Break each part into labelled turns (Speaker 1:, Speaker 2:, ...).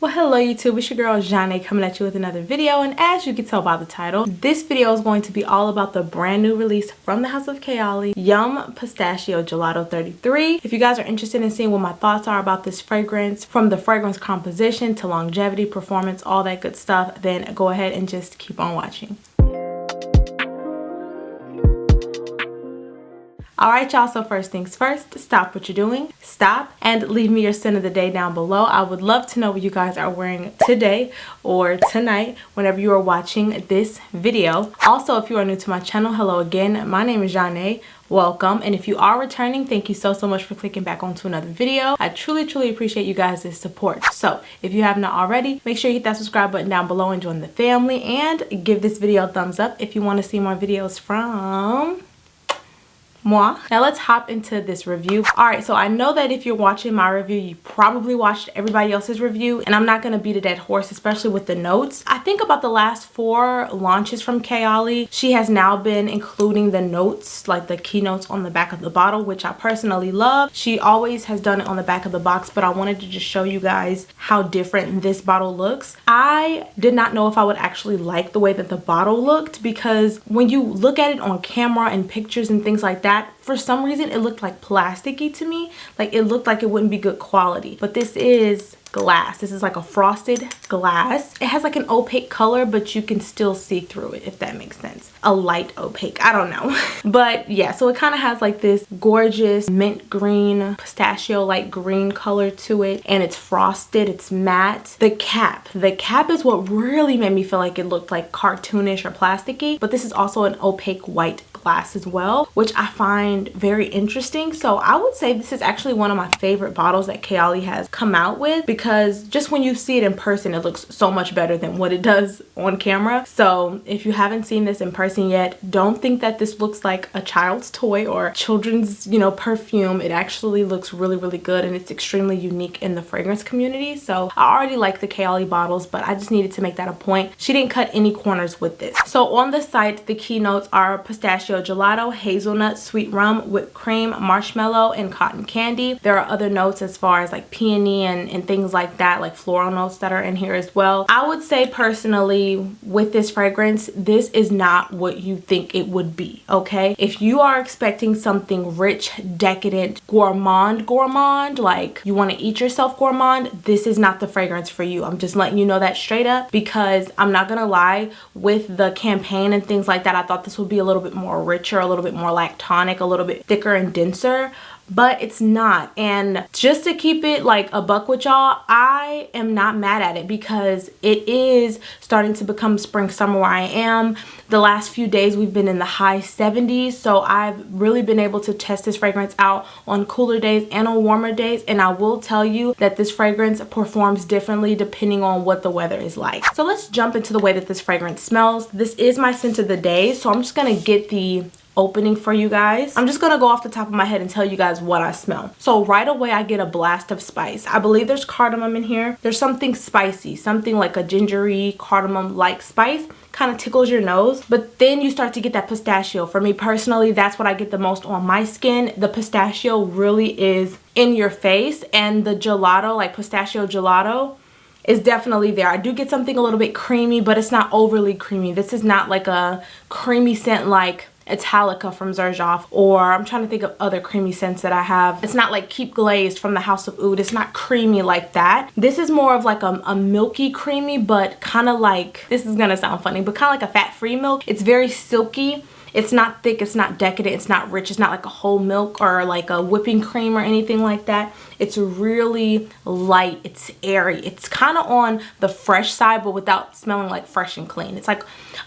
Speaker 1: Well, hello YouTube, it's your girl Zhane coming at you with another video, and as you can tell by the title, this video is going to be all about the brand new release from the house of Kayali, Yum Pistachio Gelato 33. If you guys are interested in seeing what my thoughts are about this fragrance, from the fragrance composition to longevity, performance, all that good stuff, then go ahead and just keep on watching. Alright y'all, so first things first, stop what you're doing, stop, and leave me your scent of the day down below. I would love to know what you guys are wearing today or tonight whenever you are watching this video. Also, if you are new to my channel, hello again. My name is Zhane. Welcome, and if you are returning, thank you so much for clicking back onto another video. I truly appreciate you guys' support. So if you have not already, make sure you hit that subscribe button down below and join the family, and give this video a thumbs up if you want to see more videos from moi. Now let's hop into this review. Alright, so I know that if you're watching my review, you probably watched everybody else's review, and I'm not going to beat a dead horse, especially with the notes. I think about the last 4 launches from Kayali, she has now been including the notes, like the keynotes on the back of the bottle, which I personally love. She always has done it on the back of the box, but I wanted to just show you guys how different this bottle looks. I did not know if I would actually like the way that the bottle looked, because when you look at it on camera and pictures and things like that, for some reason it looked like plasticky to me. Like it looked like it wouldn't be good quality. But this is glass. This is like a frosted glass. It has like an opaque color, but you can still see through it, if that makes sense. A light opaque, I don't know. But yeah, so it kind of has like this gorgeous mint green, pistachio light green color to it, and it's frosted, it's matte. The cap is what really made me feel like it looked like cartoonish or plasticky, but this is also an opaque white glass as well, which I find very interesting. So I would say this is actually one of my favorite bottles that Kayali has come out with, because just when you see it in person, it looks so much better than what it does on camera. So if you haven't seen this in person yet, don't think that this looks like a child's toy or children's, you know, perfume. It actually looks really good, and it's extremely unique in the fragrance community. So I already like the Kayali bottles, but I just needed to make that a point. She didn't cut any corners with this. So on the site, the keynotes are pistachio gelato, hazelnut, sweet rum, whipped cream, marshmallow, and cotton candy. There are other notes as far as like peony and things like that, like floral notes that are in here as well. I would say personally with this fragrance, this is not what you think it would be, okay? If you are expecting something rich, decadent, gourmand, like you want to eat yourself gourmand, this is not the fragrance for you. I'm just letting you know that straight up, because I'm not gonna lie, with the campaign and things like that, I thought this would be a little bit more richer, a little bit more lactonic, a little bit thicker and denser, but it's not. And just to keep it like a buck with y'all, I am not mad at it, because it is starting to become spring summer where I am. The last few days we've been in the high 70s, so I've really been able to test this fragrance out on cooler days and on warmer days, and I will tell you that this fragrance performs differently depending on what the weather is like. So let's jump into the way that this fragrance smells. This is my scent of the day, so I'm just gonna get the opening for you guys. I'm just gonna go off the top of my head and tell you guys what I smell. So right away I get a blast of spice. I believe there's cardamom in here. There's something spicy, something like a gingery cardamom like spice. Kind of tickles your nose, but then you start to get that pistachio. For me personally, that's what I get the most on my skin. The pistachio really is in your face, and the gelato, like pistachio gelato, is definitely there. I do get something a little bit creamy, but it's not overly creamy. This is not like a creamy scent like Italica from Xerjoff, or I'm trying to think of other creamy scents that I have. It's not like Keep Glazed from the House of Oud. It's not creamy like that. This is more of like a milky creamy, but kind of like, this is gonna sound funny, but kind of like a fat-free milk. It's very silky. It's not thick, it's not decadent, it's not rich, it's not like a whole milk or like a whipping cream or anything like that. It's really light, it's airy. It's kind of on the fresh side, but without smelling like fresh and clean. It's like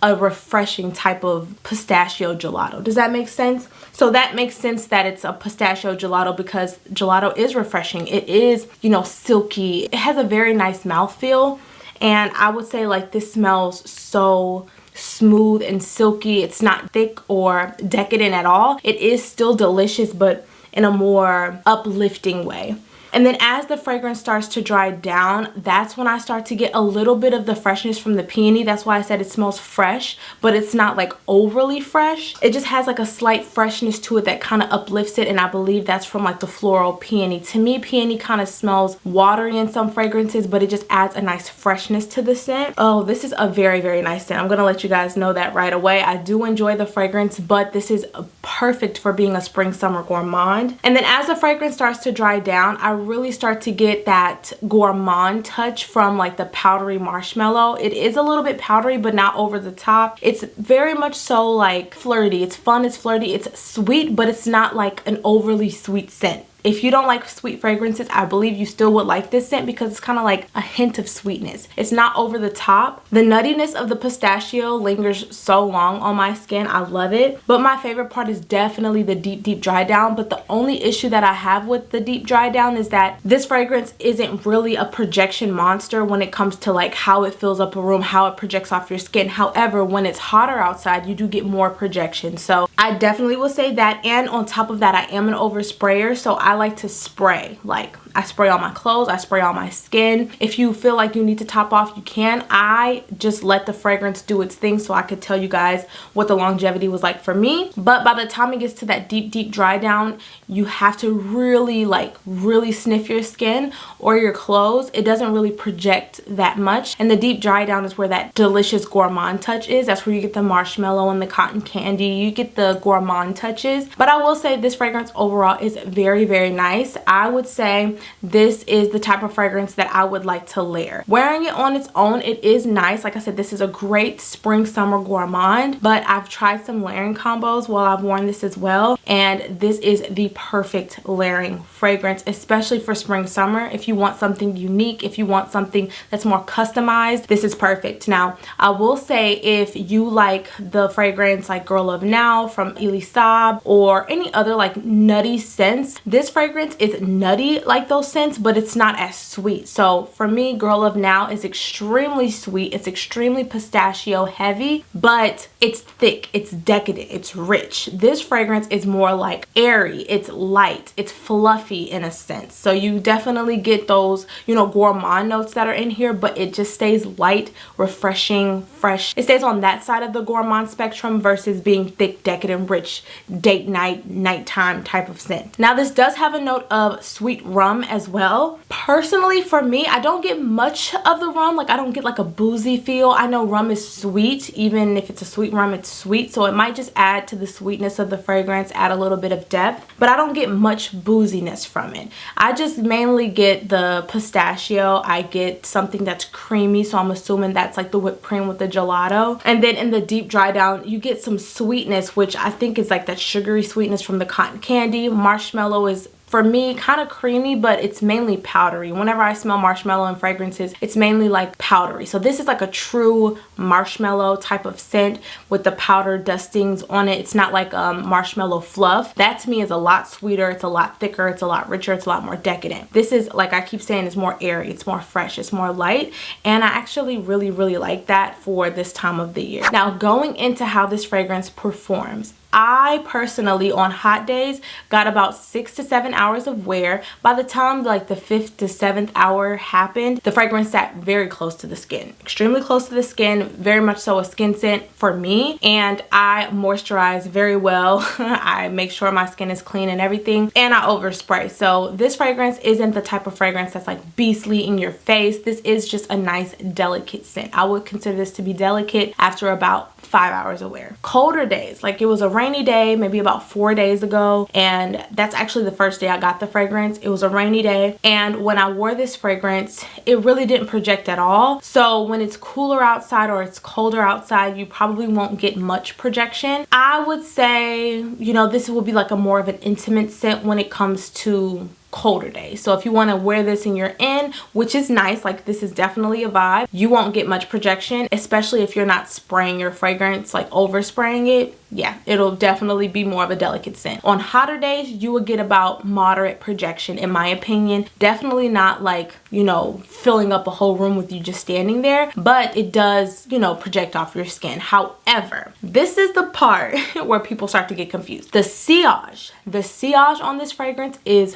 Speaker 1: a refreshing type of pistachio gelato. Does that make sense? So that makes sense that it's a pistachio gelato, because gelato is refreshing. It is, you know, silky. It has a very nice mouthfeel, and I would say like this smells so smooth and silky. It's not thick or decadent at all. It is still delicious, but in a more uplifting way. And then as the fragrance starts to dry down, that's when I start to get a little bit of the freshness from the peony. That's why I said it smells fresh, but it's not like overly fresh. It just has like a slight freshness to it that kind of uplifts it, and I believe that's from like the floral peony. To me, peony kind of smells watery in some fragrances, but it just adds a nice freshness to the scent. Oh, this is a very, very nice scent. I'm gonna let you guys know that right away. I do enjoy the fragrance, but this is perfect for being a spring summer gourmand. And then as the fragrance starts to dry down, I really start to get that gourmand touch from like the powdery marshmallow. It is a little bit powdery, but not over the top. It's very much so like flirty. It's fun, it's flirty, it's sweet, but it's not like an overly sweet scent. If you don't like sweet fragrances, I believe you still would like this scent because it's kind of like a hint of sweetness. It's not over the top. The nuttiness of the pistachio lingers so long on my skin. I love it. But my favorite part is definitely the deep, deep dry down. But the only issue that I have with the deep dry down is that this fragrance isn't really a projection monster when it comes to like how it fills up a room, how it projects off your skin. However, when it's hotter outside, you do get more projection. So I definitely will say that. And on top of that, I am an oversprayer. So I like to spray. Like, I spray on my clothes, I spray on my skin. If you feel like you need to top off, you can. I just let the fragrance do its thing so I could tell you guys what the longevity was like for me. But by the time it gets to that deep, deep dry down, you have to really sniff your skin or your clothes. It doesn't really project that much. And the deep dry down is where that delicious gourmand touch is. That's where you get the marshmallow and the cotton candy. You get the gourmand touches. But I will say this fragrance overall is very, very nice. I would say this is the type of fragrance that I would like to layer. Wearing it on its own, it is nice. Like I said, this is a great spring summer gourmand, but I've tried some layering combos while I've worn this as well, and this is the perfect layering fragrance, especially for spring summer. If you want something unique, if you want something that's more customized, this is perfect. Now, I will say if you like the fragrance like Girl of Now from Elisab or any other like nutty scents, this fragrance is nutty like those scents, but it's not as sweet. So for me, Girl of Now is extremely sweet. It's extremely pistachio heavy, but it's thick, it's decadent, it's rich. This fragrance is more like airy, it's light, it's fluffy in a sense. So you definitely get those, you know, gourmand notes that are in here, but it just stays light, refreshing, fresh. It stays on that side of the gourmand spectrum versus being thick, decadent, rich, date night, nighttime type of scent. Now this does have a note of sweet rum as well. Personally, for me, I don't get much of the rum. Like, I don't get like a boozy feel. I know rum is sweet. Even if it's a sweet rum, it's sweet. So it might just add to the sweetness of the fragrance, add a little bit of depth. But I don't get much booziness from it. I just mainly get the pistachio. I get something that's creamy. So I'm assuming that's like the whipped cream with the gelato. And then in the deep dry down, you get some sweetness, which I think is like that sugary sweetness from the cotton candy. Marshmallow is, for me, kind of creamy, but it's mainly powdery. Whenever I smell marshmallow and fragrances, it's mainly like powdery. So this is like a true marshmallow type of scent with the powder dustings on it. It's not like marshmallow fluff. That to me is a lot sweeter. It's a lot thicker. It's a lot richer. It's a lot more decadent. This is, like I keep saying, is more airy. It's more fresh. It's more light. And I actually really, really like that for this time of the year. Now, going into how this fragrance performs, I personally, on hot days, got about 6 to 7 hours of wear. By the time like the 5th to 7th hour happened, the fragrance sat very close to the skin, extremely close to the skin, very much so a skin scent for me. And I moisturize very well. I make sure my skin is clean and everything, and I overspray. So this fragrance isn't the type of fragrance that's like beastly in your face. This is just a nice, delicate scent. I would consider this to be delicate after about 5 hours of wear. Colder days, like it was a rainy day maybe about 4 days ago, and that's actually the first day I got the fragrance. It was a rainy day, and when I wore this fragrance, it really didn't project at all. So when it's cooler outside or it's colder outside, you probably won't get much projection. I would say, you know, this will be like a more of an intimate scent when it comes to colder days. So if you want to wear this and you're in, which is nice, like this is definitely a vibe, you won't get much projection, especially if you're not spraying your fragrance, like overspraying it. Yeah, it'll definitely be more of a delicate scent. On hotter days, you will get about moderate projection, in my opinion. Definitely not like, you know, filling up a whole room with you just standing there, but it does, you know, project off your skin. However, this is the part where people start to get confused. The sillage on this fragrance is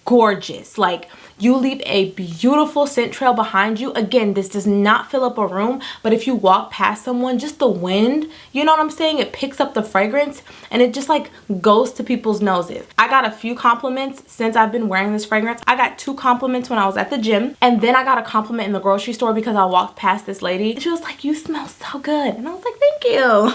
Speaker 1: gorgeous. Like, you leave a beautiful scent trail behind you. Again, this does not fill up a room, but if you walk past someone, just the wind, you know what I'm saying, it picks up the fragrance and it just like goes to people's noses. I got a few compliments since I've been wearing this fragrance. I got 2 compliments when I was at the gym, and then I got a compliment in the grocery store because I walked past this lady and she was like, "You smell so good," and I was like, "Thank you."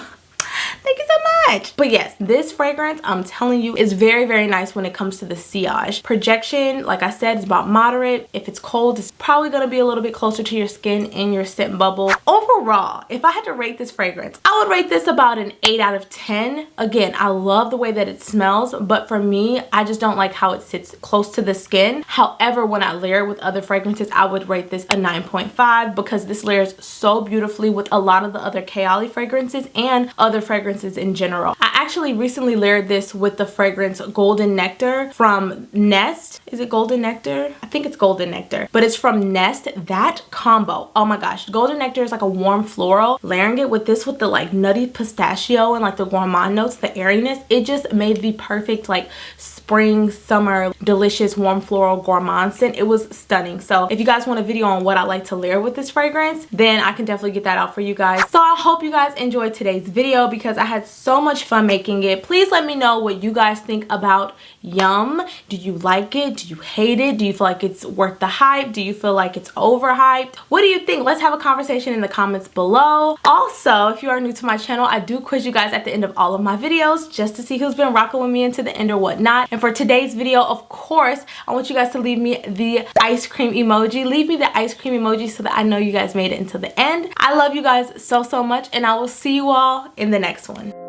Speaker 1: Thank you so much. But yes, this fragrance, I'm telling you, is very, very nice when it comes to the sillage. Projection, like I said, is about moderate. If it's cold, it's probably going to be a little bit closer to your skin in your scent bubble. Overall, if I had to rate this fragrance, I would rate this about an 8 out of 10. Again, I love the way that it smells, but for me, I just don't like how it sits close to the skin. However, when I layer it with other fragrances, I would rate this a 9.5 because this layers so beautifully with a lot of the other Kayali fragrances and other fragrances in general. I actually recently layered this with the fragrance Golden Nectar from Nest. Is it Golden Nectar? I think it's Golden Nectar, but it's from Nest. That combo, oh my gosh, Golden Nectar is like a warm floral. Layering it with this with the like nutty pistachio and like the gourmand notes, the airiness, it just made the perfect like spring, summer, delicious warm floral gourmand scent. It was stunning. So if you guys want a video on what I like to layer with this fragrance, then I can definitely get that out for you guys. So I hope you guys enjoyed today's video because I had so much fun making it. Please let me know what you guys think about Yum. Do you like it? Do you hate it? Do you feel like it's worth the hype? Do you feel like it's overhyped? What do you think? Let's have a conversation in the comments below. Also, if you are new to my channel, I do quiz you guys at the end of all of my videos just to see who's been rocking with me into the end or whatnot. And for today's video, of course, I want you guys to leave me the ice cream emoji. Leave me the ice cream emoji so that I know you guys made it into the end. I love you guys so, so much, and I will see you all in the next one.